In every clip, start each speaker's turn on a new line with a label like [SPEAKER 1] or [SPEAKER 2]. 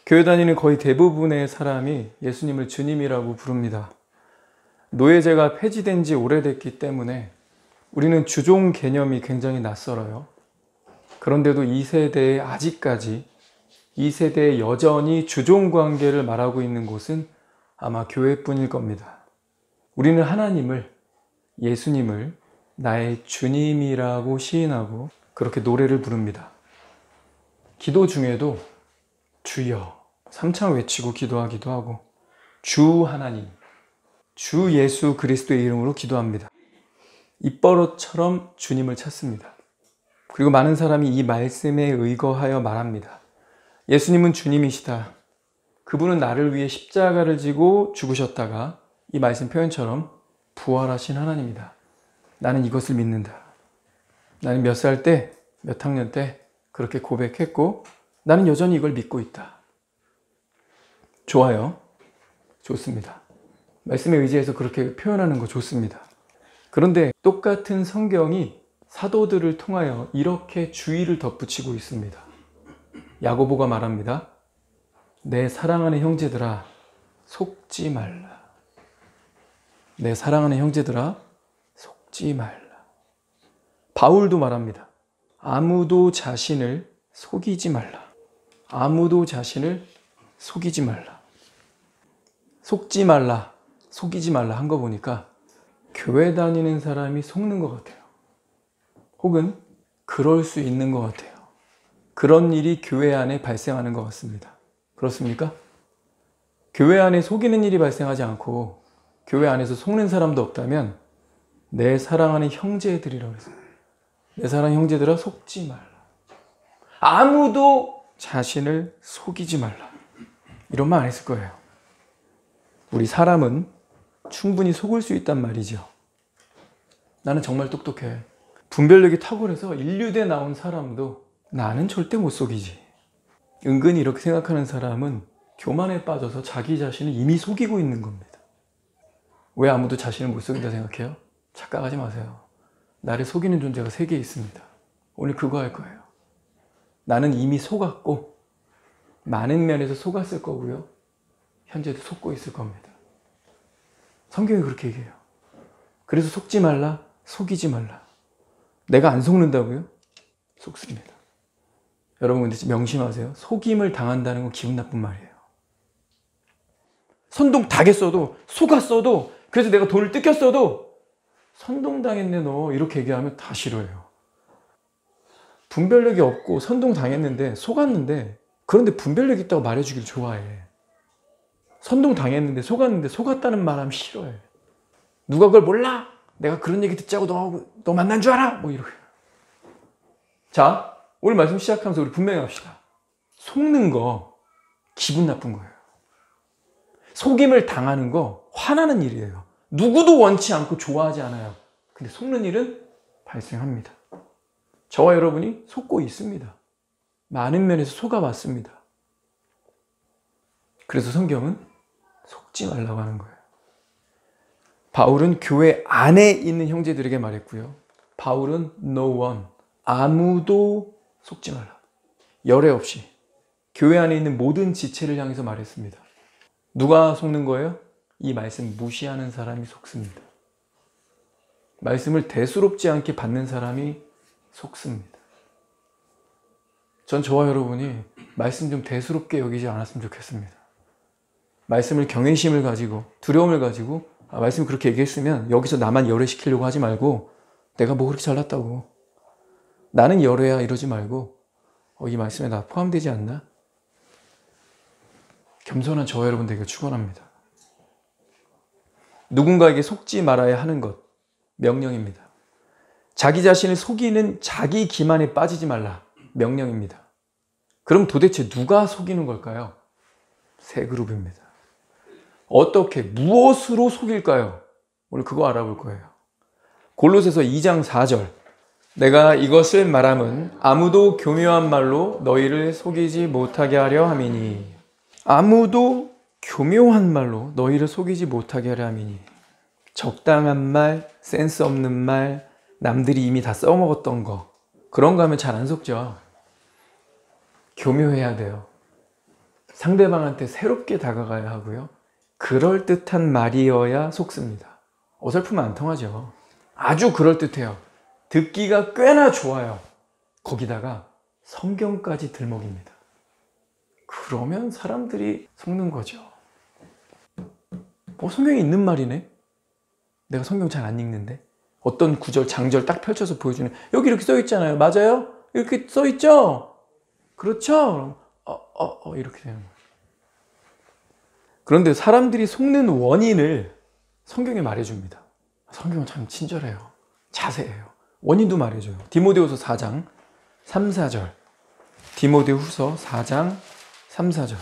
[SPEAKER 1] 교회 다니는 거의 대부분의 사람이 예수님을 주님이라고 부릅니다. 노예제가 폐지된 지 오래됐기 때문에 우리는 주종 개념이 굉장히 낯설어요. 그런데도 이 세대에 아직까지, 이 세대에 여전히 주종 관계를 말하고 있는 곳은 아마 교회뿐일 겁니다. 우리는 하나님을, 예수님을 나의 주님이라고 시인하고 그렇게 노래를 부릅니다. 기도 중에도 주여 삼창 외치고 기도하기도 하고 주 하나님, 주 예수 그리스도의 이름으로 기도합니다. 입버릇처럼 주님을 찾습니다. 그리고 많은 사람이 이 말씀에 의거하여 말합니다. 예수님은 주님이시다. 그분은 나를 위해 십자가를 지고 죽으셨다가 이 말씀 표현처럼 부활하신 하나님이다. 나는 이것을 믿는다. 나는 몇 살 때, 몇 학년 때 그렇게 고백했고 나는 여전히 이걸 믿고 있다. 좋아요. 좋습니다. 말씀에 의지해서 그렇게 표현하는 거 좋습니다. 그런데 똑같은 성경이 사도들을 통하여 이렇게 주의를 덧붙이고 있습니다. 야고보가 말합니다. 내 사랑하는 형제들아 속지 말라. 내 사랑하는 형제들아 속지 말라. 바울도 말합니다. 아무도 자신을 속이지 말라. 아무도 자신을 속이지 말라. 속지 말라, 속이지 말라 한 거 보니까 교회 다니는 사람이 속는 것 같아요. 혹은 그럴 수 있는 것 같아요. 그런 일이 교회 안에 발생하는 것 같습니다. 그렇습니까? 교회 안에 속이는 일이 발생하지 않고 교회 안에서 속는 사람도 없다면 내 사랑하는 형제들이라고 했어요. 내 사랑하는 형제들아 속지 말라. 아무도 자신을 속이지 말라. 이런 말 안 했을 거예요. 우리 사람은 충분히 속을 수 있단 말이죠. 나는 정말 똑똑해. 분별력이 탁월해서 인류대 나온 사람도 나는 절대 못 속이지. 은근히 이렇게 생각하는 사람은 교만에 빠져서 자기 자신을 이미 속이고 있는 겁니다. 왜 아무도 자신을 못 속인다 생각해요? 착각하지 마세요. 나를 속이는 존재가 세 개 있습니다. 오늘 그거 할 거예요. 나는 이미 속았고 많은 면에서 속았을 거고요. 현재도 속고 있을 겁니다. 성경이 그렇게 얘기해요. 그래서 속지 말라, 속이지 말라. 내가 안 속는다고요? 속습니다. 여러분 근데 명심하세요. 속임을 당한다는 건 기분 나쁜 말이에요. 선동당했어도, 속았어도, 그래서 내가 돈을 뜯겼어도 선동당했네 너 이렇게 얘기하면 다 싫어해요. 분별력이 없고 선동당했는데, 속았는데, 그런데 분별력 있다고 말해주길 좋아해. 선동당했는데, 속았는데, 속았다는 말 하면 싫어해. 누가 그걸 몰라? 내가 그런 얘기 듣자고 너 만난 줄 알아? 뭐 이러고. 자, 오늘 말씀 시작하면서 우리 분명히 합시다. 속는 거 기분 나쁜 거예요. 속임을 당하는 거 화나는 일이에요. 누구도 원치 않고 좋아하지 않아요. 근데 속는 일은 발생합니다. 저와 여러분이 속고 있습니다. 많은 면에서 속아왔습니다. 그래서 성경은 속지 말라고 하는 거예요. 바울은 교회 안에 있는 형제들에게 말했고요. 바울은 no one, 아무도 속지 말라. 열애 없이 교회 안에 있는 모든 지체를 향해서 말했습니다. 누가 속는 거예요? 이 말씀 무시하는 사람이 속습니다. 말씀을 대수롭지 않게 받는 사람이 속습니다. 전 저와 여러분이 말씀 좀 대수롭게 여기지 않았으면 좋겠습니다. 말씀을 경외심을 가지고 두려움을 가지고 말씀 그렇게 얘기했으면 여기서 나만 열애시키려고 하지 말고 내가 뭐 그렇게 잘났다고 나는 열애야 이러지 말고 이 말씀에 나 포함되지 않나? 겸손한 저와 여러분 되기를 축원합니다. 누군가에게 속지 말아야 하는 것 명령입니다. 자기 자신을 속이는 자기 기만에 빠지지 말라 명령입니다. 그럼 도대체 누가 속이는 걸까요? 세 그룹입니다. 어떻게 무엇으로 속일까요? 오늘 그거 알아볼 거예요. 골로새서 2장 4절 내가 이것을 말함은 아무도 교묘한 말로 너희를 속이지 못하게 하려 함이니 아무도 교묘한 말로 너희를 속이지 못하게 하려 함이니 적당한 말, 센스 없는 말, 남들이 이미 다 써먹었던 거 그런 거 하면 잘 안 속죠. 교묘해야 돼요. 상대방한테 새롭게 다가가야 하고요. 그럴듯한 말이어야 속습니다. 어설프면 안 통하죠. 아주 그럴듯해요. 듣기가 꽤나 좋아요. 거기다가 성경까지 들먹입니다. 그러면 사람들이 속는 거죠. 성경에 있는 말이네? 내가 성경 잘 안 읽는데? 어떤 구절, 장절 딱 펼쳐서 보여주는, 여기 이렇게 써 있잖아요. 맞아요? 이렇게 써 있죠? 그렇죠? 이렇게 되는 거예요. 그런데 사람들이 속는 원인을 성경에 말해줍니다. 성경은 참 친절해요. 자세해요. 원인도 말해줘요. 디모데후서 4장 3, 4절. 디모데후서 4장 3, 4절.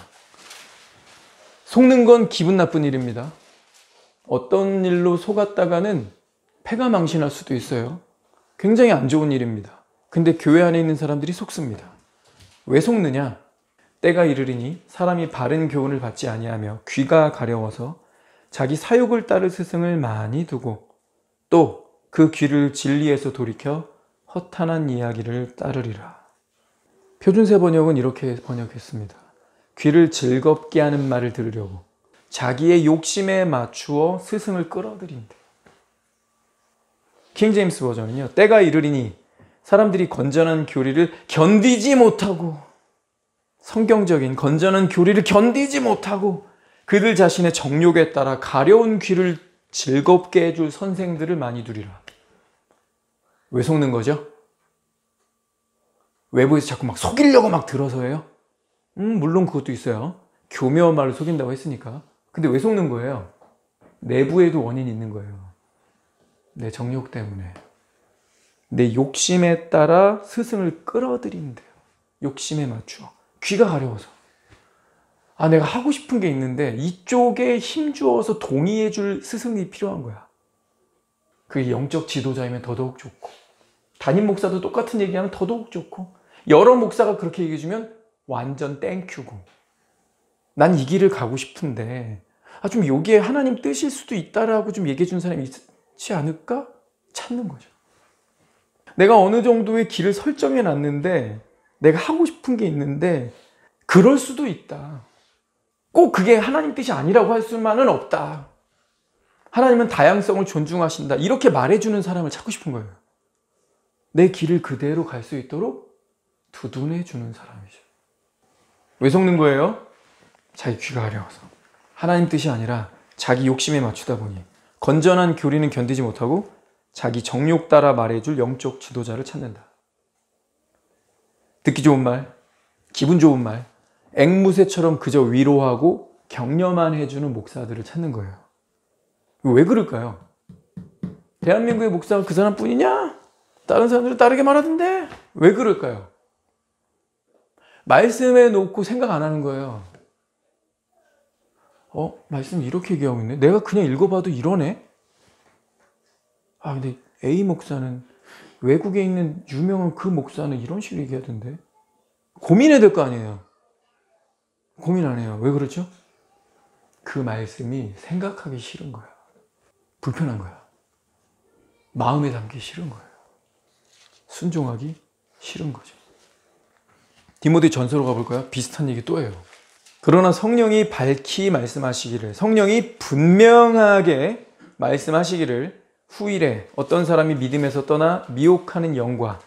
[SPEAKER 1] 속는 건 기분 나쁜 일입니다. 어떤 일로 속았다가는 패가 망신할 수도 있어요. 굉장히 안 좋은 일입니다. 근데 교회 안에 있는 사람들이 속습니다. 왜 속느냐? 때가 이르리니 사람이 바른 교훈을 받지 아니하며 귀가 가려워서 자기 사욕을 따를 스승을 많이 두고 또 그 귀를 진리에서 돌이켜 허탄한 이야기를 따르리라. 표준세 번역은 이렇게 번역했습니다. 귀를 즐겁게 하는 말을 들으려고 자기의 욕심에 맞추어 스승을 끌어들인대. 킹제임스 버전은요. 때가 이르리니 사람들이 건전한 교리를 견디지 못하고, 성경적인 건전한 교리를 견디지 못하고 그들 자신의 정욕에 따라 가려운 귀를 즐겁게 해줄 선생들을 많이 두리라. 왜 속는 거죠? 외부에서 자꾸 막 속이려고 막 들어서예요? 물론 그것도 있어요. 교묘한 말로 속인다고 했으니까. 근데 왜 속는 거예요? 내부에도 원인이 있는 거예요. 내 정욕 때문에. 내 욕심에 따라 스승을 끌어들인대요. 욕심에 맞추어. 귀가 가려워서. 내가 하고 싶은 게 있는데 이쪽에 힘주어서 동의해 줄 스승이 필요한 거야. 그게 영적 지도자이면 더더욱 좋고, 담임 목사도 똑같은 얘기하면 더더욱 좋고, 여러 목사가 그렇게 얘기해 주면 완전 땡큐고, 난 이 길을 가고 싶은데 좀 여기에 하나님 뜻일 수도 있다라고 좀 얘기해 준 사람이 있지 않을까? 찾는 거죠. 내가 어느 정도의 길을 설정해 놨는데 내가 하고 싶은 게 있는데 그럴 수도 있다. 꼭 그게 하나님 뜻이 아니라고 할 수만은 없다. 하나님은 다양성을 존중하신다. 이렇게 말해주는 사람을 찾고 싶은 거예요. 내 길을 그대로 갈 수 있도록 두둔해 주는 사람이죠. 왜 속는 거예요? 자기 귀가 가려워서. 하나님 뜻이 아니라 자기 욕심에 맞추다 보니 건전한 교리는 견디지 못하고 자기 정욕 따라 말해줄 영적 지도자를 찾는다. 듣기 좋은 말, 기분 좋은 말, 앵무새처럼 그저 위로하고 격려만 해주는 목사들을 찾는 거예요. 왜 그럴까요? 대한민국의 목사가 그 사람뿐이냐? 다른 사람들은 다르게 말하던데? 왜 그럴까요? 말씀해 놓고 생각 안 하는 거예요. 말씀 이렇게 얘기하고 있네? 내가 그냥 읽어봐도 이러네? 근데 A 목사는, 외국에 있는 유명한 그 목사는 이런 식으로 얘기하던데? 고민해야 될 거 아니에요. 고민 안 해요. 왜 그렇죠? 그 말씀이 생각하기 싫은 거야. 불편한 거야. 마음에 담기 싫은 거예요. 순종하기 싫은 거죠. 디모데 전서로 가볼까요? 비슷한 얘기 또 해요. 그러나 성령이 밝히 말씀하시기를, 성령이 분명하게 말씀하시기를 후일에 어떤 사람이 믿음에서 떠나 미혹하는 영과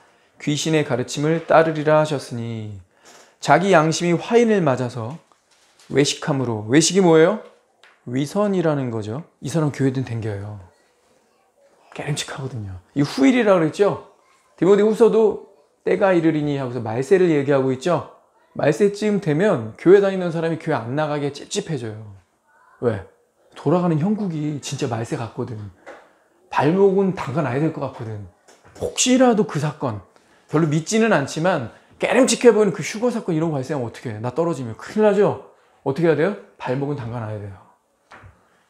[SPEAKER 1] 귀신의 가르침을 따르리라 하셨으니, 자기 양심이 화인을 맞아서 외식함으로, 외식이 뭐예요? 위선이라는 거죠. 이 사람 교회든 댕겨요. 깨름칙하거든요. 이 후일이라고 그랬죠? 디모데 후서도 때가 이르리니 하고서 말세를 얘기하고 있죠? 말세쯤 되면 교회 다니는 사람이 교회 안 나가게 찝찝해져요. 왜? 돌아가는 형국이 진짜 말세 같거든. 발목은 담가놔야 될 것 같거든. 혹시라도 그 사건, 별로 믿지는 않지만 깨름칙해 보이는 그 휴거 사건 이런 거 발생하면 어떻게 해? 나 떨어지면 큰일 나죠? 어떻게 해야 돼요? 발목은 담가놔야 돼요.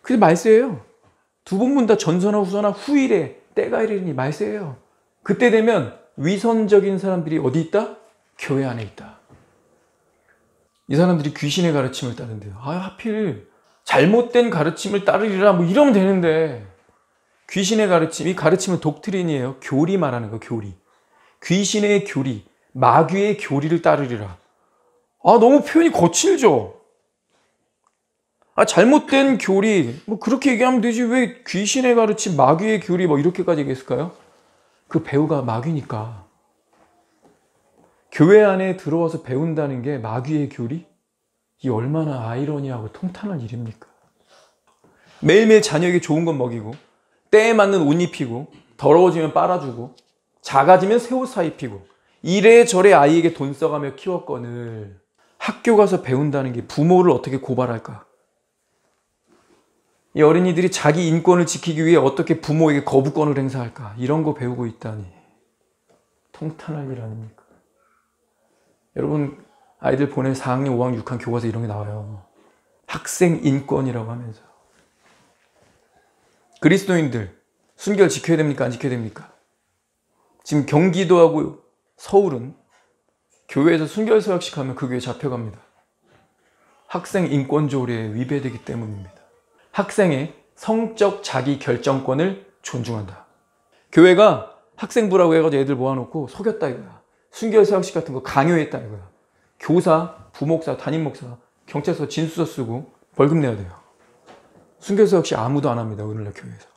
[SPEAKER 1] 그게 말세예요. 두 본문 다 전서나 후서나 후일에 때가 이르니 말세예요. 그때 되면 위선적인 사람들이 어디 있다? 교회 안에 있다. 이 사람들이 귀신의 가르침을 따른대요. 하필 잘못된 가르침을 따르리라 뭐 이러면 되는데, 귀신의 가르침, 이 가르침은 독트린이에요. 교리 말하는 거, 교리. 귀신의 교리, 마귀의 교리를 따르리라. 너무 표현이 거칠죠? 잘못된 교리, 뭐 그렇게 얘기하면 되지. 왜 귀신의 가르침, 마귀의 교리 뭐 이렇게까지 얘기했을까요? 그 배우가 마귀니까. 교회 안에 들어와서 배운다는 게 마귀의 교리? 이 얼마나 아이러니하고 통탄한 일입니까? 매일매일 자녀에게 좋은 건 먹이고, 때에 맞는 옷 입히고, 더러워지면 빨아주고, 작아지면 새 옷 사 입히고, 이래저래 아이에게 돈 써가며 키웠거늘 학교 가서 배운다는 게 부모를 어떻게 고발할까? 이 어린이들이 자기 인권을 지키기 위해 어떻게 부모에게 거부권을 행사할까? 이런 거 배우고 있다니. 통탄할 일 아닙니까? 여러분, 아이들 보낸 4학년, 5학년, 6학년 교과서에 이런 게 나와요. 학생 인권이라고 하면서. 그리스도인들, 순결 지켜야 됩니까? 안 지켜야 됩니까? 지금 경기도하고 서울은 교회에서 순결 서약식 하면 그 교회 잡혀갑니다. 학생 인권 조례에 위배되기 때문입니다. 학생의 성적 자기 결정권을 존중한다. 교회가 학생부라고 해가지고 애들 모아놓고 속였다 이거야. 순결 서약식 같은 거 강요했다 이거야. 교사, 부목사, 담임목사, 경찰서 진술서 쓰고 벌금 내야 돼요. 순결 서약식 아무도 안 합니다. 오늘날 교회에서.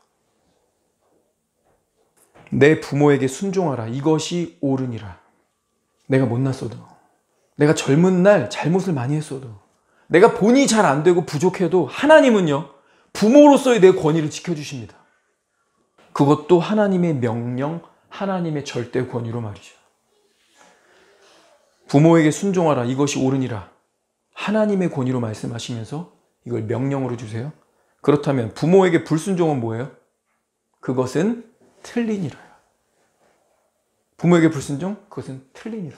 [SPEAKER 1] 내 부모에게 순종하라. 이것이 옳으니라. 내가 못났어도, 내가 젊은 날 잘못을 많이 했어도, 내가 본이 잘 안 되고 부족해도 하나님은요, 부모로서의 내 권위를 지켜주십니다. 그것도 하나님의 명령, 하나님의 절대 권위로 말이죠. 부모에게 순종하라. 이것이 옳으니라. 하나님의 권위로 말씀하시면서 이걸 명령으로 주세요. 그렇다면 부모에게 불순종은 뭐예요? 그것은 틀리니라. 부모에게 불순종? 그것은 틀리니라.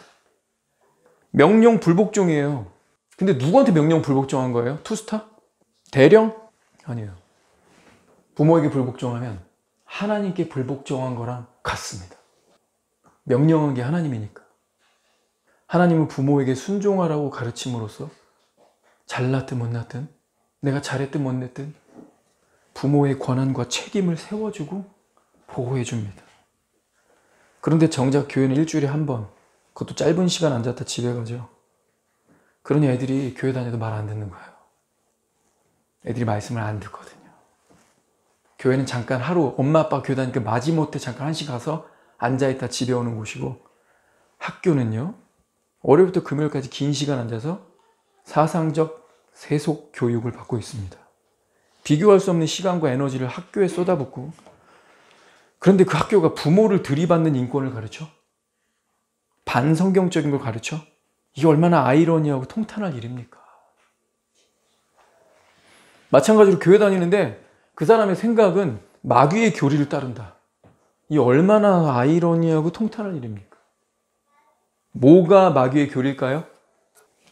[SPEAKER 1] 명령 불복종이에요. 근데 누구한테 명령 불복종한 거예요? 투스타? 대령? 아니에요. 부모에게 불복종하면 하나님께 불복종한 거랑 같습니다. 명령한 게 하나님이니까. 하나님은 부모에게 순종하라고 가르침으로써 잘났든 못났든, 내가 잘했든 못했든 부모의 권한과 책임을 세워주고 보호해 줍니다. 그런데 정작 교회는 일주일에 한 번, 그것도 짧은 시간 앉았다 집에 가죠. 그러니 애들이 교회 다녀도 말 안 듣는 거예요. 애들이 말씀을 안 듣거든요. 교회는 잠깐 하루 엄마 아빠 교회 다니니까 마지못해 잠깐 한 시간 가서 앉아있다 집에 오는 곳이고, 학교는요, 월요일부터 금요일까지 긴 시간 앉아서 사상적 세속 교육을 받고 있습니다. 비교할 수 없는 시간과 에너지를 학교에 쏟아붓고, 그런데 그 학교가 부모를 들이받는 인권을 가르쳐? 반성경적인 걸 가르쳐? 이게 얼마나 아이러니하고 통탄할 일입니까? 마찬가지로 교회 다니는데 그 사람의 생각은 마귀의 교리를 따른다. 이 얼마나 아이러니하고 통탄할 일입니까? 뭐가 마귀의 교리일까요?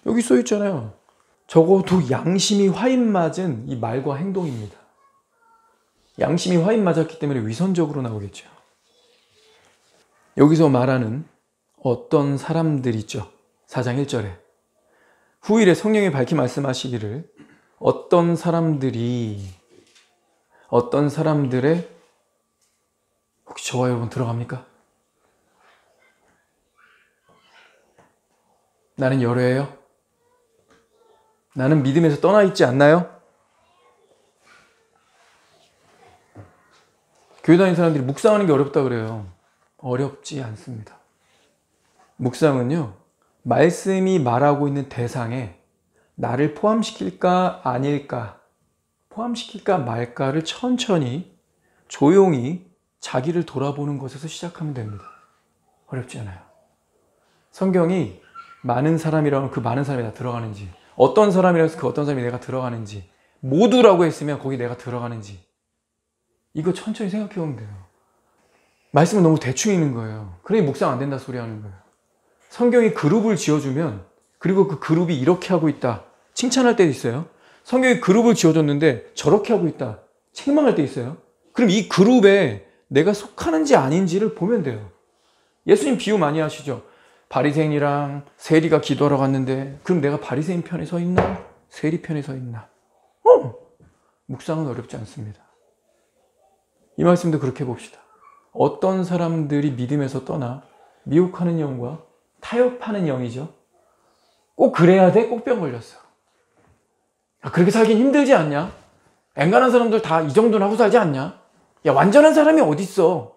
[SPEAKER 1] 여기 써 있잖아요. 적어도 양심이 화인 맞은 이 말과 행동입니다. 양심이 화인 맞았기 때문에 위선적으로 나오겠죠. 여기서 말하는 어떤 사람들 있죠. 4장 1절에 후일에 성령이 밝히 말씀하시기를 어떤 사람들의 혹시 저와 여러분 들어갑니까? 나는 열외예요? 나는 믿음에서 떠나 있지 않나요? 교회 다니는 사람들이 묵상하는 게 어렵다 그래요. 어렵지 않습니다. 묵상은요, 말씀이 말하고 있는 대상에 나를 포함시킬까 아닐까, 포함시킬까 말까를 천천히 조용히 자기를 돌아보는 것에서 시작하면 됩니다. 어렵지 않아요. 성경이 많은 사람이라면 그 많은 사람이 다 들어가는지, 어떤 사람이라서 그 어떤 사람이 내가 들어가는지, 모두라고 했으면 거기 내가 들어가는지, 이거 천천히 생각해 보면 돼요. 말씀은 너무 대충 읽는 거예요. 그러니 묵상 안 된다 소리 하는 거예요. 성경이 그룹을 지어주면, 그리고 그 그룹이 이렇게 하고 있다 칭찬할 때도 있어요. 성경이 그룹을 지어줬는데 저렇게 하고 있다 책망할 때 있어요. 그럼 이 그룹에 내가 속하는지 아닌지를 보면 돼요. 예수님 비유 많이 하시죠. 바리새인이랑 세리가 기도하러 갔는데 그럼 내가 바리새인 편에 서 있나? 세리 편에 서 있나? 묵상은 어렵지 않습니다. 이 말씀도 그렇게 봅시다. 어떤 사람들이 믿음에서 떠나 미혹하는 영과 타협하는 영이죠. 꼭 그래야 돼? 꼭 병 걸렸어. 그렇게 살긴 힘들지 않냐? 앵간한 사람들 다 이 정도는 하고 살지 않냐? 야, 완전한 사람이 어딨어?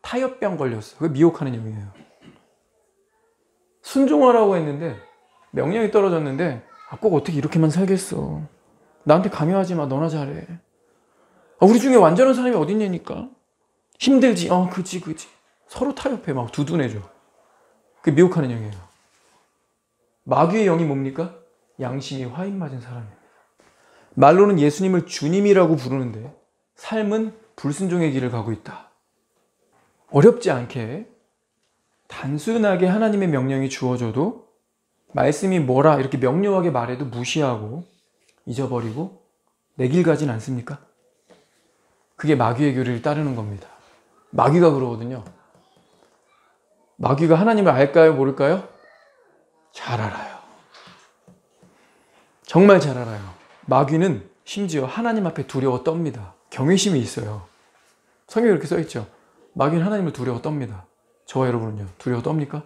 [SPEAKER 1] 타협병 걸렸어. 그게 미혹하는 영이에요. 순종하라고 했는데 명령이 떨어졌는데 꼭 어떻게 이렇게만 살겠어. 나한테 강요하지 마. 너나 잘해. 우리 중에 완전한 사람이 어딨냐니까. 힘들지. 그지. 서로 타협해. 막 두둔해줘. 그게 미혹하는 영이에요. 마귀의 영이 뭡니까? 양심이 화인 맞은 사람입니다. 말로는 예수님을 주님이라고 부르는데 삶은 불순종의 길을 가고 있다. 어렵지 않게 단순하게 하나님의 명령이 주어져도 말씀이 뭐라 이렇게 명료하게 말해도 무시하고 잊어버리고 내 길 가진 않습니까? 그게 마귀의 교리를 따르는 겁니다. 마귀가 그러거든요. 마귀가 하나님을 알까요? 모를까요? 잘 알아요. 정말 잘 알아요. 마귀는 심지어 하나님 앞에 두려워 떱니다. 경외심이 있어요. 성경에 이렇게 써있죠. 마귀는 하나님을 두려워 떱니다. 저와 여러분은요, 두려워 떱니까?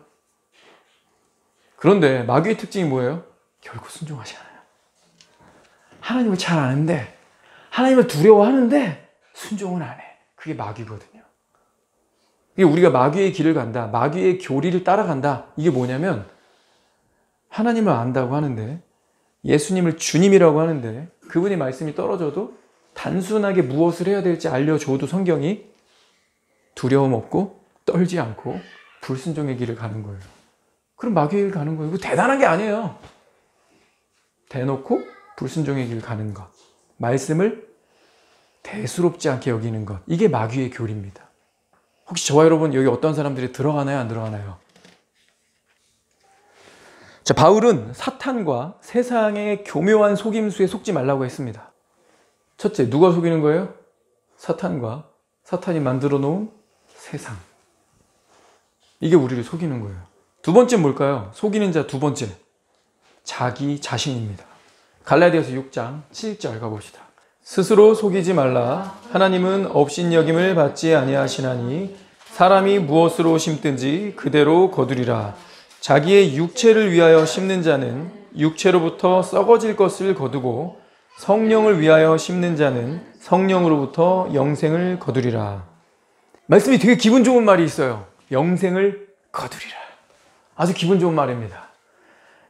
[SPEAKER 1] 그런데 마귀의 특징이 뭐예요? 결코 순종하지 않아요. 하나님을 잘 아는데, 하나님을 두려워하는데 순종은 안 해. 그게 마귀거든요. 이게 우리가 마귀의 길을 간다, 마귀의 교리를 따라간다. 이게 뭐냐면 하나님을 안다고 하는데, 예수님을 주님이라고 하는데 그분의 말씀이 떨어져도 단순하게 무엇을 해야 될지 알려줘도 성경이 두려움 없고 떨지 않고 불순종의 길을 가는 거예요. 그럼 마귀의 길 가는 거예요. 이거 대단한 게 아니에요. 대놓고 불순종의 길 가는 것. 말씀을 대수롭지 않게 여기는 것. 이게 마귀의 교리입니다. 혹시 저와 여러분 여기 어떤 사람들이 들어가나요? 안 들어가나요? 자, 바울은 사탄과 세상의 교묘한 속임수에 속지 말라고 했습니다. 첫째, 누가 속이는 거예요? 사탄과 사탄이 만들어 놓은 세상. 이게 우리를 속이는 거예요. 두 번째 뭘까요? 속이는 자 두 번째. 자기 자신입니다. 갈라디아서 6장 7절 가봅시다. 스스로 속이지 말라. 하나님은 업신여김을 받지 아니하시나니 사람이 무엇으로 심든지 그대로 거두리라. 자기의 육체를 위하여 심는 자는 육체로부터 썩어질 것을 거두고 성령을 위하여 심는 자는 성령으로부터 영생을 거두리라. 말씀이 되게 기분 좋은 말이 있어요. 영생을 거두리라. 아주 기분 좋은 말입니다.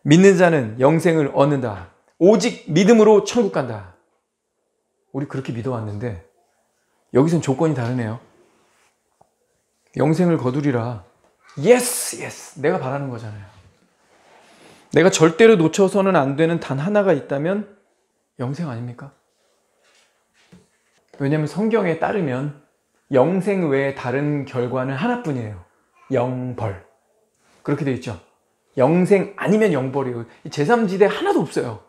[SPEAKER 1] 믿는 자는 영생을 얻는다. 오직 믿음으로 천국 간다. 우리 그렇게 믿어왔는데 여기선 조건이 다르네요. 영생을 거두리라. 예스! 내가 바라는 거잖아요. 내가 절대로 놓쳐서는 안 되는 단 하나가 있다면 영생 아닙니까? 왜냐하면 성경에 따르면 영생 외에 다른 결과는 하나뿐이에요. 영벌. 그렇게 되어 있죠. 영생 아니면 영벌이에요. 제3지대 하나도 없어요.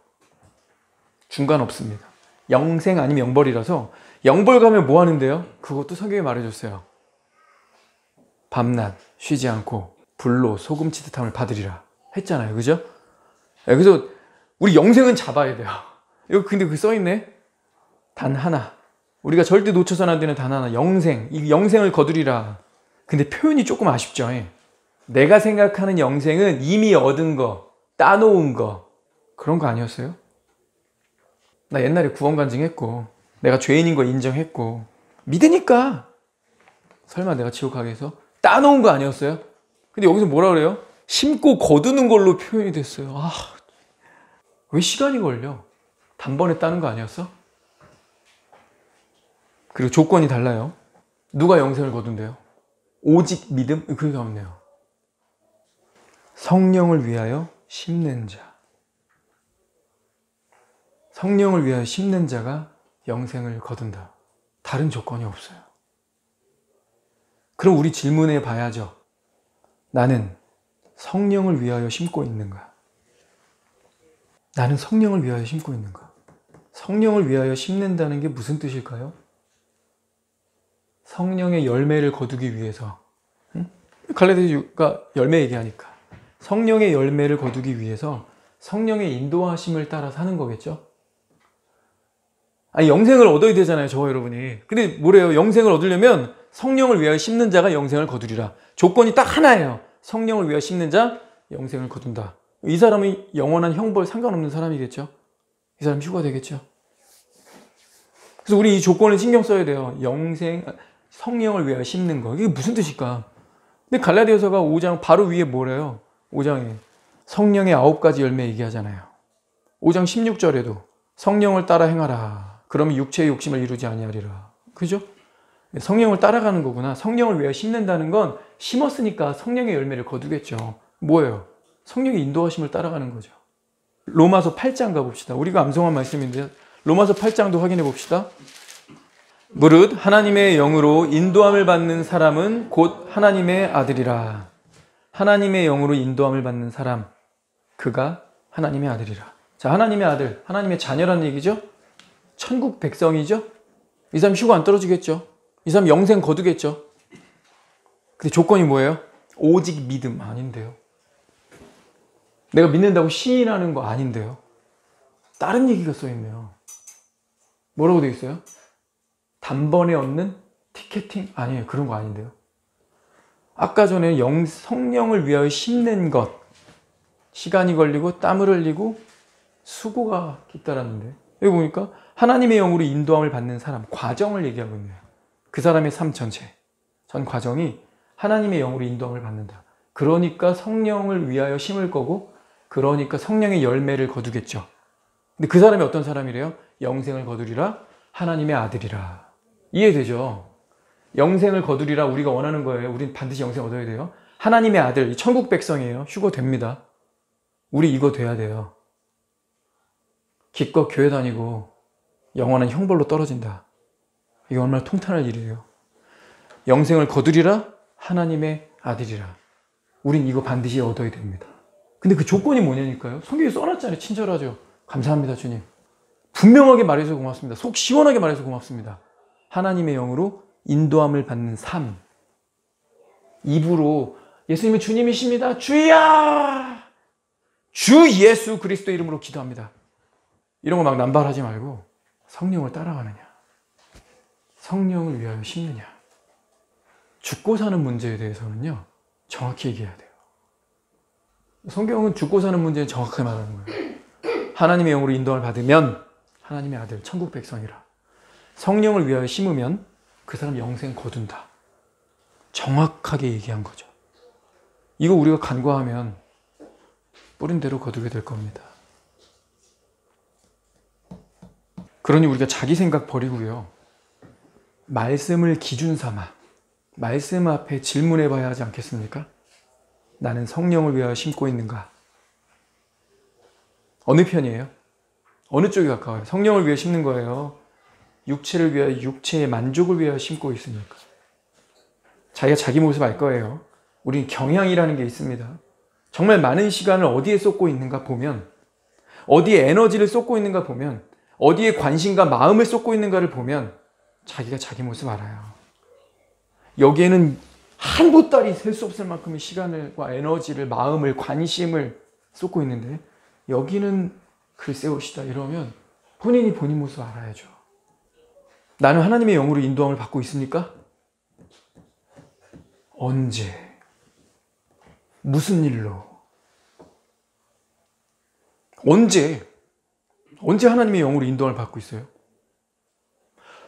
[SPEAKER 1] 중간 없습니다. 영생 아니면 영벌이라서 영벌 가면 뭐 하는데요? 그것도 성경에 말해줬어요. 밤낮 쉬지 않고 불로 소금 치듯함을 받으리라 했잖아요. 그죠? 그래서 우리 영생은 잡아야 돼요. 여기 근데 그 써있네. 단 하나. 우리가 절대 놓쳐서는 안 되는 단 하나. 영생. 이 영생을 거두리라. 근데 표현이 조금 아쉽죠. 내가 생각하는 영생은 이미 얻은 거, 따놓은 거, 그런 거 아니었어요? 나 옛날에 구원 간증했고 내가 죄인인 거 인정했고 믿으니까 설마 내가 지옥 가게에서 따놓은 거 아니었어요? 근데 여기서 뭐라 그래요? 심고 거두는 걸로 표현이 됐어요. 왜 시간이 걸려? 단번에 따는 거 아니었어? 그리고 조건이 달라요. 누가 영생을 거둔대요? 오직 믿음? 그렇게 하면 돼요. 성령을 위하여 심는 자. 성령을 위하여 심는 자가 영생을 거둔다. 다른 조건이 없어요. 그럼 우리 질문해 봐야죠. 나는 성령을 위하여 심고 있는가? 나는 성령을 위하여 심고 있는가? 성령을 위하여 심는다는 게 무슨 뜻일까요? 성령의 열매를 거두기 위해서. 갈라디아가 열매 얘기하니까. 성령의 열매를 거두기 위해서 성령의 인도하심을 따라 사는 거겠죠? 영생을 얻어야 되잖아요, 저와 여러분이. 근데 뭐래요? 영생을 얻으려면 성령을 위하여 심는 자가 영생을 거두리라. 조건이 딱 하나예요. 성령을 위하여 심는 자, 영생을 거둔다. 이 사람은 영원한 형벌 상관없는 사람이겠죠? 이 사람 휴가 되겠죠. 그래서 우리 이 조건을 신경 써야 돼요. 성령을 위하여 심는 거. 이게 무슨 뜻일까? 근데 갈라디아서가 5장 바로 위에 뭐래요? 5장에 성령의 9가지 열매 얘기하잖아요. 5장 16절에도 성령을 따라 행하라. 그러면 육체의 욕심을 이루지 아니하리라. 그죠? 성령을 따라가는 거구나. 성령을 위하여 심는다는 건 심었으니까 성령의 열매를 거두겠죠. 뭐예요? 성령의 인도하심을 따라가는 거죠. 로마서 8장 가봅시다. 우리가 암송한 말씀인데 로마서 8장도 확인해 봅시다. 무릇 하나님의 영으로 인도함을 받는 사람은 곧 하나님의 아들이라. 하나님의 영으로 인도함을 받는 사람, 그가 하나님의 아들이라. 자, 하나님의 아들, 하나님의 자녀란 얘기죠. 천국 백성이죠. 이 사람 휴가 안 떨어지겠죠. 이 사람 영생 거두겠죠. 근데 조건이 뭐예요? 오직 믿음. 아닌데요. 내가 믿는다고 시인하는 거 아닌데요. 다른 얘기가 써있네요. 뭐라고 되어 있어요? 단번에 얻는 티켓팅? 아니에요. 그런 거 아닌데요. 아까 전에 성령을 위하여 심는 것, 시간이 걸리고 땀을 흘리고 수고가 있다라는데, 여기 보니까 하나님의 영으로 인도함을 받는 사람, 과정을 얘기하고 있네요. 그 사람의 삶 전체, 전 과정이 하나님의 영으로 인도함을 받는다. 그러니까 성령을 위하여 심을 거고, 그러니까 성령의 열매를 거두겠죠. 근데 그 사람이 어떤 사람이래요? 영생을 거두리라, 하나님의 아들이라. 이해되죠? 영생을 거두리라 우리가 원하는 거예요. 우린 반드시 영생 얻어야 돼요. 하나님의 아들, 천국 백성이에요. 휴거 됩니다. 우리 이거 돼야 돼요. 기껏 교회 다니고 영원한 형벌로 떨어진다. 이게 얼마나 통탄할 일이에요. 영생을 거두리라, 하나님의 아들이라. 우린 이거 반드시 얻어야 됩니다. 근데 그 조건이 뭐냐니까요. 성경에 써놨잖아요. 친절하죠. 감사합니다, 주님. 분명하게 말해서 고맙습니다. 속 시원하게 말해서 고맙습니다. 하나님의 영으로 인도함을 받는 삶. 입으로 예수님이 주님이십니다. 주야! 주 예수 그리스도 이름으로 기도합니다. 이런 거 막 남발하지 말고 성령을 따라가느냐. 성령을 위하여 심느냐. 죽고 사는 문제에 대해서는요. 정확히 얘기해야 돼요. 성경은 죽고 사는 문제는 정확하게 말하는 거예요. 하나님의 영으로 인도함을 받으면 하나님의 아들, 천국 백성이라. 성령을 위하여 심으면 그 사람 영생 거둔다. 정확하게 얘기한 거죠. 이거 우리가 간과하면 뿌린 대로 거두게 될 겁니다. 그러니 우리가 자기 생각 버리고요. 말씀을 기준 삼아 말씀 앞에 질문해 봐야 하지 않겠습니까? 나는 성령을 위하여 심고 있는가? 어느 편이에요? 어느 쪽이 가까워요? 성령을 위해 심는 거예요? 육체를 위하여, 육체의 만족을 위하여 심고 있습니까? 자기가 자기 모습 알 거예요. 우린 경향이라는 게 있습니다. 정말 많은 시간을 어디에 쏟고 있는가 보면, 어디에 에너지를 쏟고 있는가 보면, 어디에 관심과 마음을 쏟고 있는가를 보면 자기가 자기 모습 알아요. 여기에는 한 보따리 셀 수 없을 만큼의 시간과 에너지를, 마음을, 관심을 쏟고 있는데 여기는 글쎄옷이다 이러면 본인이 본인 모습 알아야죠. 나는 하나님의 영으로 인도함을 받고 있습니까? 언제? 무슨 일로? 언제 하나님의 영으로 인도함을 받고 있어요?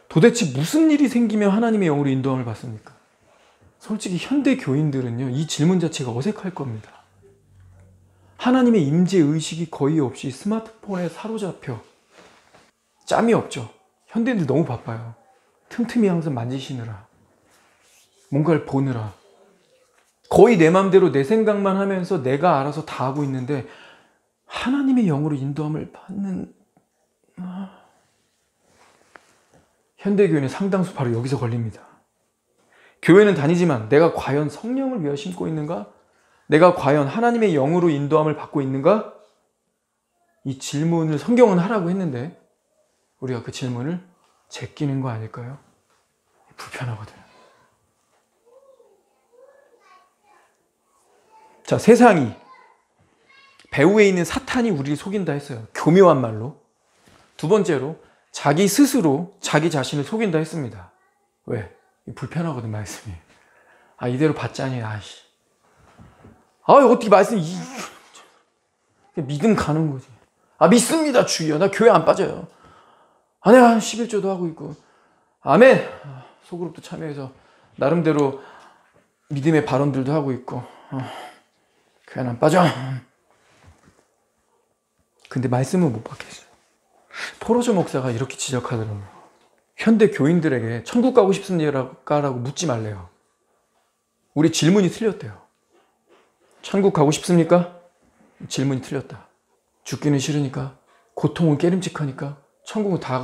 [SPEAKER 1] 도대체 무슨 일이 생기면 하나님의 영으로 인도함을 받습니까? 솔직히 현대 교인들은요, 이 질문 자체가 어색할 겁니다. 하나님의 임재 의식이 거의 없이 스마트폰에 사로잡혀 짬이 없죠. 현대인들 너무 바빠요. 틈틈이 항상 만지시느라, 뭔가를 보느라, 거의 내 맘대로 내 생각만 하면서 내가 알아서 다 하고 있는데 하나님의 영으로 인도함을 받는 현대교회는 상당수 바로 여기서 걸립니다. 교회는 다니지만 내가 과연 성령을 위하여 심고 있는가? 내가 과연 하나님의 영으로 인도함을 받고 있는가? 이 질문을 성경은 하라고 했는데 우리가 그 질문을 제끼는 거 아닐까요? 불편하거든요. 자, 세상이, 배후에 있는 사탄이 우리를 속인다 했어요. 교묘한 말로. 두 번째로 자기 스스로 자기 자신을 속인다 했습니다. 왜? 불편하거든, 말씀이. 이대로 받자니, 어떻게 말씀이, 믿음 가는 거지. 아, 믿습니다, 주여. 나 교회 안 빠져요. 아, 내가 11조도 하고 있고. 아멘. 소그룹도 참여해서 나름대로 믿음의 발언들도 하고 있고. 교회는 안 빠져. 근데 말씀은 못 받겠어요. 포로조 목사가 이렇게 지적하더라고요. 현대 교인들에게 천국 가고 싶습니까라고 묻지 말래요. 우리 질문이 틀렸대요. 천국 가고 싶습니까? 질문이 틀렸다. 죽기는 싫으니까, 고통은 깨름직하니까 천국은 다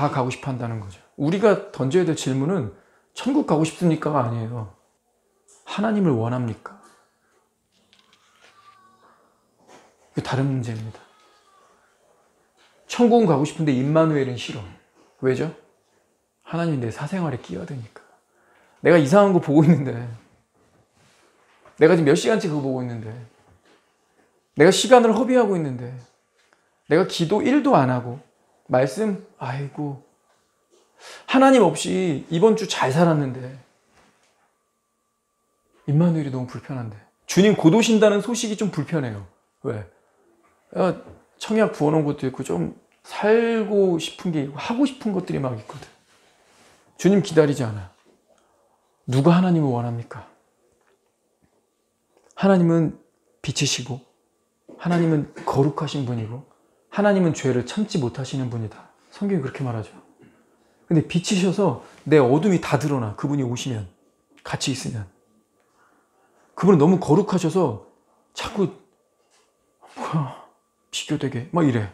[SPEAKER 1] 가고 싶어 한다는 거죠. 우리가 던져야 될 질문은 천국 가고 싶습니까가 아니에요. 하나님을 원합니까? 이게 다른 문제입니다. 천국은 가고 싶은데 임마누엘은 싫어. 왜죠? 하나님이 내 사생활에 끼어드니까. 내가 이상한 거 보고 있는데, 내가 지금 몇 시간째 그거 보고 있는데, 내가 시간을 허비하고 있는데, 내가 기도 1도 안 하고, 말씀, 아이고, 하나님 없이 이번 주 잘 살았는데, 임마누엘이 너무 불편한데, 주님 곧 오신다는 소식이 좀 불편해요. 왜? 청약 부어놓은 것도 있고, 좀 살고 싶은 게 있고, 하고 싶은 것들이 막 있거든. 주님 기다리지 않아요. 누가 하나님을 원합니까? 하나님은 빛이시고, 하나님은 거룩하신 분이고, 하나님은 죄를 참지 못하시는 분이다. 성경이 그렇게 말하죠. 근데 빛이셔서 내 어둠이 다 드러나. 그분이 오시면, 같이 있으면. 그분은 너무 거룩하셔서 자꾸 비교되게 막 이래.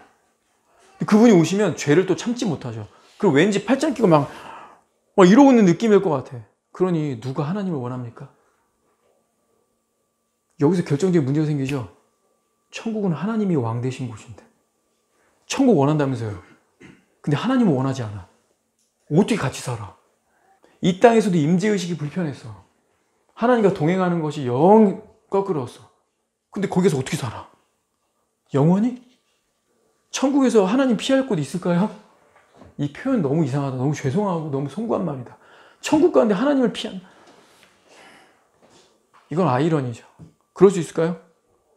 [SPEAKER 1] 그분이 오시면 죄를 또 참지 못하죠. 그리고 왠지 팔짱 끼고 막 이러고 있는 느낌일 것 같아. 그러니 누가 하나님을 원합니까? 여기서 결정적인 문제가 생기죠. 천국은 하나님이 왕 되신 곳인데. 천국 원한다면서요. 근데 하나님은 원하지 않아. 어떻게 같이 살아? 이 땅에서도 임재의식이 불편했어. 하나님과 동행하는 것이 영 껄끄러웠어. 근데 거기서 어떻게 살아? 영원히? 천국에서 하나님 피할 곳 있을까요? 이 표현 너무 이상하다. 너무 죄송하고 너무 송구한 말이다. 천국 가는데 하나님을 피한. 이건 아이러니죠. 그럴 수 있을까요?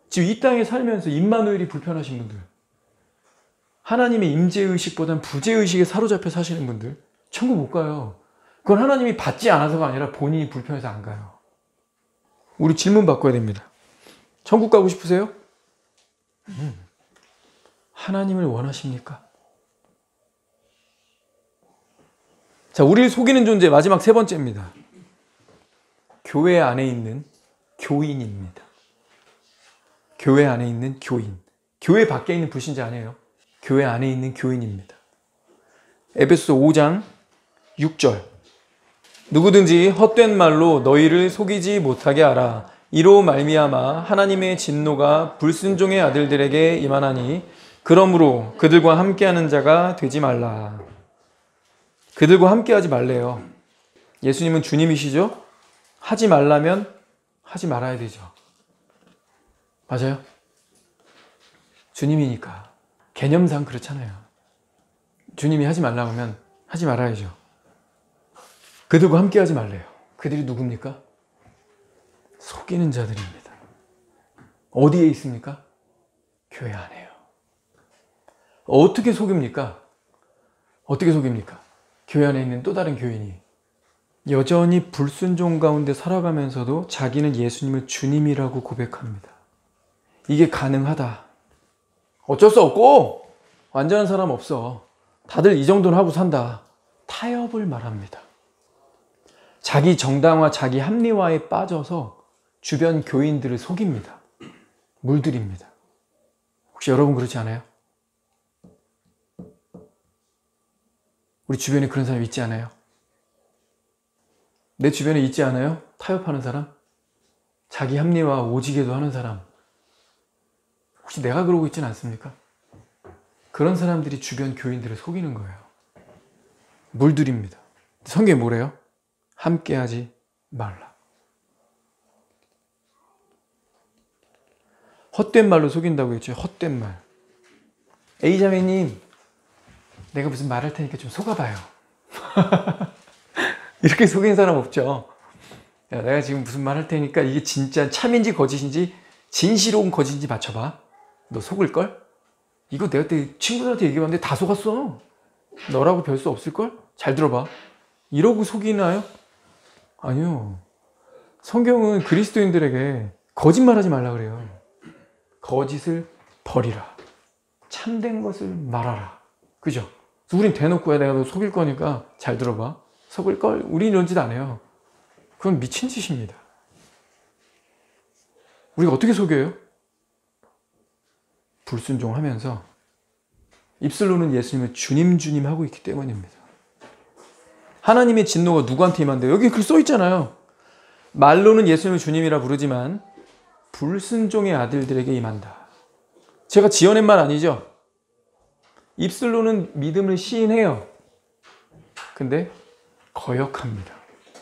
[SPEAKER 1] 지금 이 땅에 살면서 임마누엘이 불편하신 분들, 하나님의 임재의식보다는 부재의식에 사로잡혀 사시는 분들, 천국 못 가요. 그건 하나님이 받지 않아서가 아니라 본인이 불편해서 안 가요. 우리 질문 바꿔야 됩니다. 천국 가고 싶으세요? 하나님을 원하십니까? 자, 우리를 속이는 존재 마지막 세 번째입니다. 교회 안에 있는 교인입니다. 교회 안에 있는 교인. 교회 밖에 있는 불신자 아니에요. 교회 안에 있는 교인입니다. 에베소서 5장 6절. 누구든지 헛된 말로 너희를 속이지 못하게 하라. 이로 말미암아 하나님의 진노가 불순종의 아들들에게 임하나니 그러므로 그들과 함께하는 자가 되지 말라. 그들과 함께하지 말래요. 예수님은 주님이시죠? 하지 말라면 하지 말아야 되죠. 맞아요? 주님이니까. 개념상 그렇잖아요. 주님이 하지 말라고 하면 하지 말아야죠. 그들과 함께하지 말래요. 그들이 누굽니까? 속이는 자들입니다. 어디에 있습니까? 교회 안에요. 어떻게 속입니까? 어떻게 속입니까? 교회 안에 있는 또 다른 교인이 여전히 불순종 가운데 살아가면서도 자기는 예수님을 주님이라고 고백합니다. 이게 가능하다. 어쩔 수 없고 완전한 사람 없어. 다들 이 정도는 하고 산다. 타협을 말합니다. 자기 정당화, 자기 합리화에 빠져서 주변 교인들을 속입니다. 물들입니다. 혹시 여러분 그렇지 않아요? 우리 주변에 그런 사람 있지 않아요? 내 주변에 있지 않아요? 타협하는 사람? 자기 합리화 오지게도 하는 사람. 혹시 내가 그러고 있지는 않습니까? 그런 사람들이 주변 교인들을 속이는 거예요. 물들입니다. 성경이 뭐래요? 함께하지 말라. 헛된 말로 속인다고 했죠. 헛된 말. A자매님, 내가 무슨 말할 테니까 좀 속아봐요. 이렇게 속이는 사람 없죠. 야, 내가 지금 무슨 말 할 테니까 이게 진짜 참인지 거짓인지 진실로운 거짓인지 맞춰봐. 너 속을걸? 이거 내가 그때 친구들한테 얘기해봤는데 다 속았어. 너라고 별 수 없을걸? 잘 들어봐. 이러고 속이나요? 아니요. 성경은 그리스도인들에게 거짓말하지 말라 그래요. 거짓을 버리라. 참된 것을 말하라. 그죠? 우린 대놓고 내가 너 속일 거니까 잘 들어봐. 속을걸? 우린 이런 짓 안 해요. 그건 미친 짓입니다. 우리가 어떻게 속여요? 불순종하면서 입술로는 예수님을 주님 주님 하고 있기 때문입니다. 하나님의 진노가 누구한테 임한대요? 여기 글 써 있잖아요. 말로는 예수님을 주님이라 부르지만 불순종의 아들들에게 임한다. 제가 지어낸 말 아니죠? 입술로는 믿음을 시인해요. 근데 거역합니다.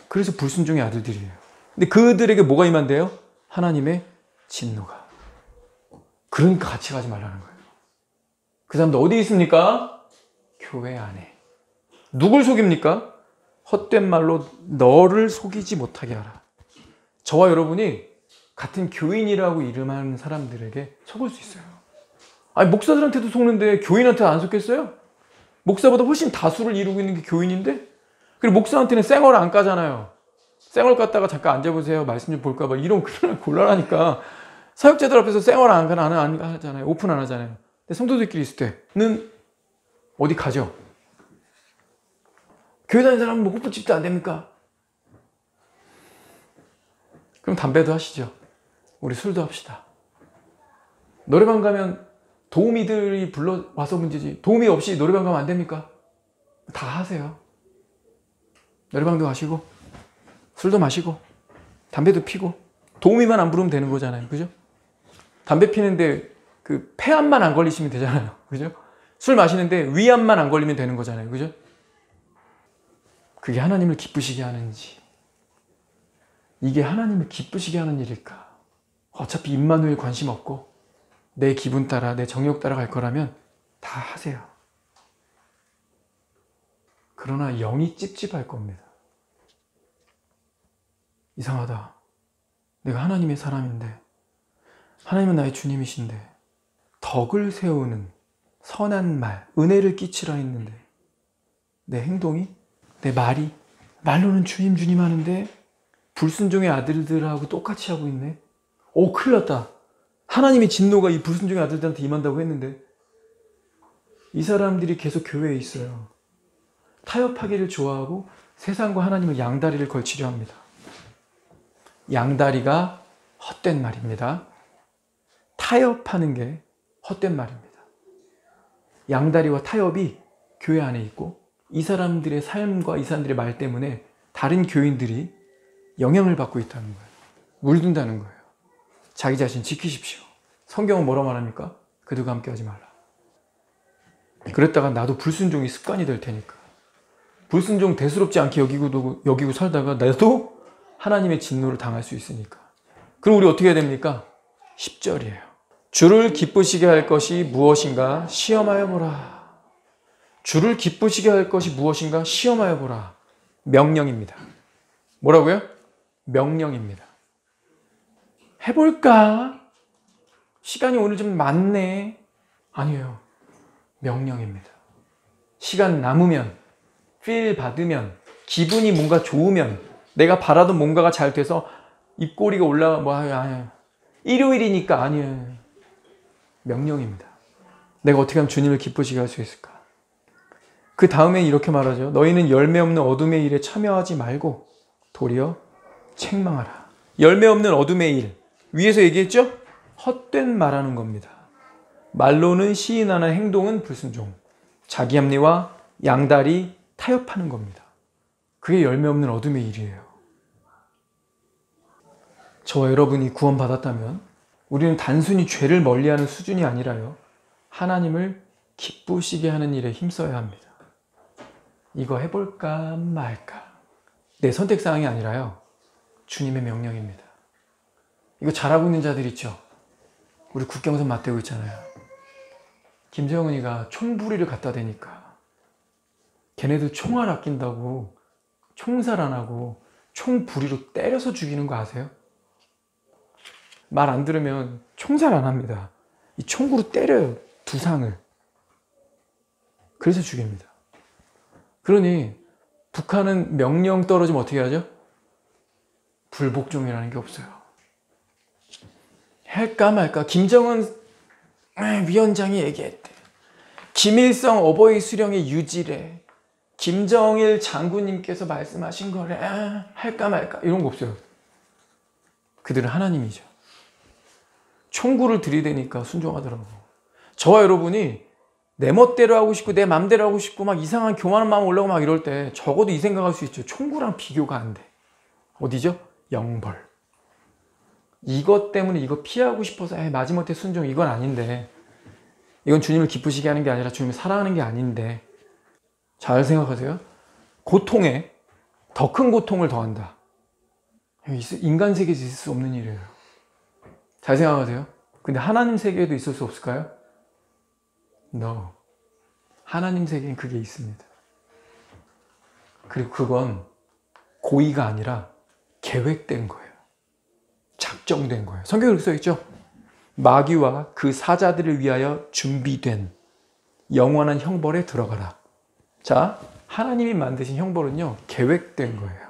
[SPEAKER 1] 그래서 불순종의 아들들이에요. 근데 그들에게 뭐가 임한대요? 하나님의 진노가. 그러니까 같이 가지 말라는 거예요. 그 사람들 어디 있습니까? 교회 안에. 누굴 속입니까? 헛된 말로 너를 속이지 못하게 하라. 저와 여러분이 같은 교인이라고 이름하는 사람들에게 속을 수 있어요. 아니, 목사들한테도 속는데 교인한테 안 속겠어요? 목사보다 훨씬 다수를 이루고 있는 게 교인인데? 그리고 목사한테는 쌩얼 안 까잖아요. 쌩얼 깠다가 잠깐 앉아보세요. 말씀 좀 볼까 봐. 이런 곤란하니까 사역자들 앞에서 쌩얼 안 하잖아요. 오픈 안 하잖아요. 근데 성도들끼리 있을 때는 어디 가죠? 교회 다니는 사람은 뭐 호프집도 안 됩니까? 그럼 담배도 하시죠. 우리 술도 합시다. 노래방 가면 도우미들이 불러와서 문제지 도우미 없이 노래방 가면 안 됩니까? 다 하세요. 노래방도 가시고 술도 마시고 담배도 피고 도우미만 안 부르면 되는 거잖아요. 그죠? 담배 피는데 그 폐암만 안 걸리시면 되잖아요. 그죠? 술 마시는데 위암만 안 걸리면 되는 거잖아요. 그죠? 그게 하나님을 기쁘시게 하는지, 이게 하나님을 기쁘시게 하는 일일까? 어차피 임마누엘 관심 없고 내 기분 따라 내 정욕 따라 갈 거라면 다 하세요. 그러나 영이 찝찝할 겁니다. 이상하다. 내가 하나님의 사람인데, 하나님은 나의 주님이신데 덕을 세우는 선한 말, 은혜를 끼치라 했는데 내 행동이, 내 말이 말로는 주님 주님 하는데 불순종의 아들들하고 똑같이 하고 있네. 오, 큰일 났다. 하나님의 진노가 이 불순종의 아들들한테 임한다고 했는데 이 사람들이 계속 교회에 있어요. 타협하기를 좋아하고 세상과 하나님을 양다리를 걸치려 합니다. 양다리가 헛된 말입니다. 타협하는 게 헛된 말입니다. 양다리와 타협이 교회 안에 있고 이 사람들의 삶과 이 사람들의 말 때문에 다른 교인들이 영향을 받고 있다는 거예요. 물든다는 거예요. 자기 자신 지키십시오. 성경은 뭐라 말합니까? 그들과 함께 하지 말라. 그랬다가 나도 불순종이 습관이 될 테니까. 불순종 대수롭지 않게 여기고 살다가 나도 하나님의 진노를 당할 수 있으니까. 그럼 우리 어떻게 해야 됩니까? 10절이에요. 주를 기쁘시게 할 것이 무엇인가 시험하여 보라. 주를 기쁘시게 할 것이 무엇인가 시험하여 보라. 명령입니다. 뭐라고요? 명령입니다. 해볼까? 시간이 오늘 좀 많네. 아니에요. 명령입니다. 시간 남으면, 필 받으면, 기분이 뭔가 좋으면, 내가 바라던 뭔가가 잘 돼서 입꼬리가 올라가, 아니에요. 일요일이니까 아니에요. 명령입니다. 내가 어떻게 하면 주님을 기쁘시게 할 수 있을까? 그 다음에 이렇게 말하죠. 너희는 열매 없는 어둠의 일에 참여하지 말고 도리어 책망하라. 열매 없는 어둠의 일. 위에서 얘기했죠? 헛된 말하는 겁니다. 말로는 시인하는 행동은 불순종. 자기 합리와 양다리 타협하는 겁니다. 그게 열매 없는 어둠의 일이에요. 저와 여러분이 구원받았다면 우리는 단순히 죄를 멀리하는 수준이 아니라요. 하나님을 기쁘시게 하는 일에 힘써야 합니다. 이거 해볼까 말까. 내 선택사항이 아니라요. 주님의 명령입니다. 이거 잘하고 있는 자들 있죠? 우리 국경선 맞대고 있잖아요. 김정은이가 총부리를 갖다 대니까 걔네들 총알 아낀다고 총살 안 하고 총부리로 때려서 죽이는 거 아세요? 말 안 들으면 총살 안 합니다. 이 총구로 때려요. 두상을. 그래서 죽입니다. 그러니 북한은 명령 떨어지면 어떻게 하죠? 불복종이라는 게 없어요. 할까 말까. 김정은 위원장이 얘기했대. 김일성 어버이 수령의 유지래. 김정일 장군님께서 말씀하신 거래. 할까 말까. 이런 거 없어요. 그들은 하나님이죠. 총구를 들이대니까 순종하더라고. 저와 여러분이 내 멋대로 하고 싶고 내 맘대로 하고 싶고 막 이상한 교만한 마음 올라오고 막 이럴 때 적어도 이 생각할 수 있죠. 총구랑 비교가 안 돼. 어디죠? 영벌. 이것 때문에 이거 피하고 싶어서 마지못해 순종 이건 아닌데, 이건 주님을 기쁘시게 하는 게 아니라 주님을 사랑하는 게 아닌데, 잘 생각하세요. 고통에 더 큰 고통을 더한다. 인간 세계에서 있을 수 없는 일이에요. 잘 생각하세요. 근데 하나님 세계에도 있을 수 없을까요? No. 하나님 세계엔 그게 있습니다. 그리고 그건 고의가 아니라 계획된 거예요. 작정된 거예요. 성경에 그렇게 써있죠. 마귀와 그 사자들을 위하여 준비된 영원한 형벌에 들어가라. 자, 하나님이 만드신 형벌은요, 계획된 거예요.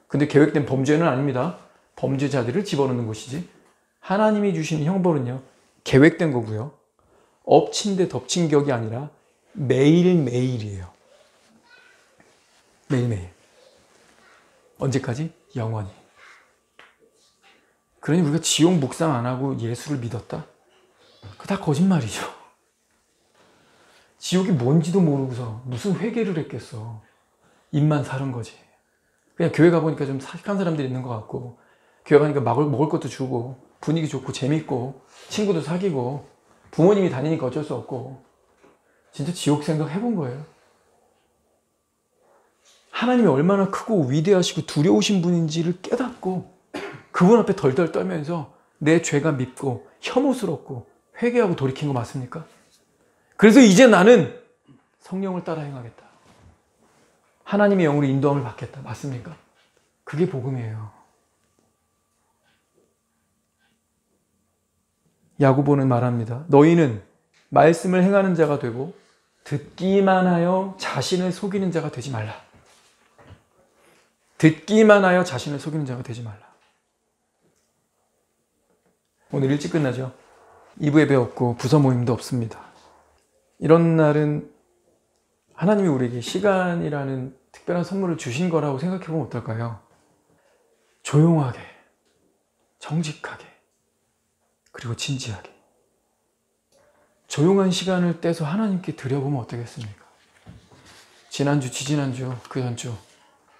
[SPEAKER 1] 근데 계획된 범죄는 아닙니다. 범죄자들을 집어넣는 곳이지. 하나님이 주시는 형벌은요, 계획된 거고요. 엎친 데 덮친 격이 아니라 매일매일이에요. 매일매일. 언제까지? 영원히. 그러니 우리가 지옥 묵상 안 하고 예수를 믿었다? 그거 다 거짓말이죠. 지옥이 뭔지도 모르고서 무슨 회개를 했겠어. 입만 사른 거지. 그냥 교회 가보니까 좀 사익한 사람들이 있는 것 같고, 교회 가니까 먹을 것도 주고, 분위기 좋고 재밌고, 친구도 사귀고, 부모님이 다니니까 어쩔 수 없고, 진짜 지옥 생각 해본 거예요. 하나님이 얼마나 크고 위대하시고 두려우신 분인지를 깨닫고 그분 앞에 덜덜 떨면서 내 죄가 밉고 혐오스럽고 회개하고 돌이킨 거 맞습니까? 그래서 이제 나는 성령을 따라 행하겠다. 하나님의 영으로 인도함을 받겠다. 맞습니까? 그게 복음이에요. 야고보는 말합니다. 너희는 말씀을 행하는 자가 되고 듣기만 하여 자신을 속이는 자가 되지 말라. 듣기만 하여 자신을 속이는 자가 되지 말라. 오늘 일찍 끝나죠. 2부 예배 없고 부서 모임도 없습니다. 이런 날은 하나님이 우리에게 시간이라는 특별한 선물을 주신 거라고 생각해 보면 어떨까요? 조용하게, 정직하게, 그리고 진지하게 조용한 시간을 떼서 하나님께 드려보면 어떻겠습니까? 지난주, 지지난주, 그 전주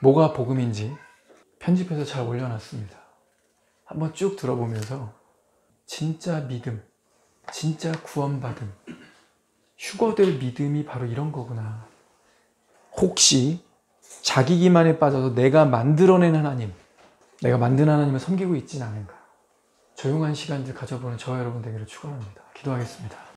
[SPEAKER 1] 뭐가 복음인지 편집해서 잘 올려놨습니다. 한번 쭉 들어보면서 진짜 믿음, 진짜 구원받음, 휴거될 믿음이 바로 이런 거구나. 혹시 자기 기만에 빠져서 내가 만들어낸 하나님, 내가 만든 하나님을 섬기고 있지는 않은가. 조용한 시간들 가져보는 저와 여러분 되기를 축원합니다. 기도하겠습니다.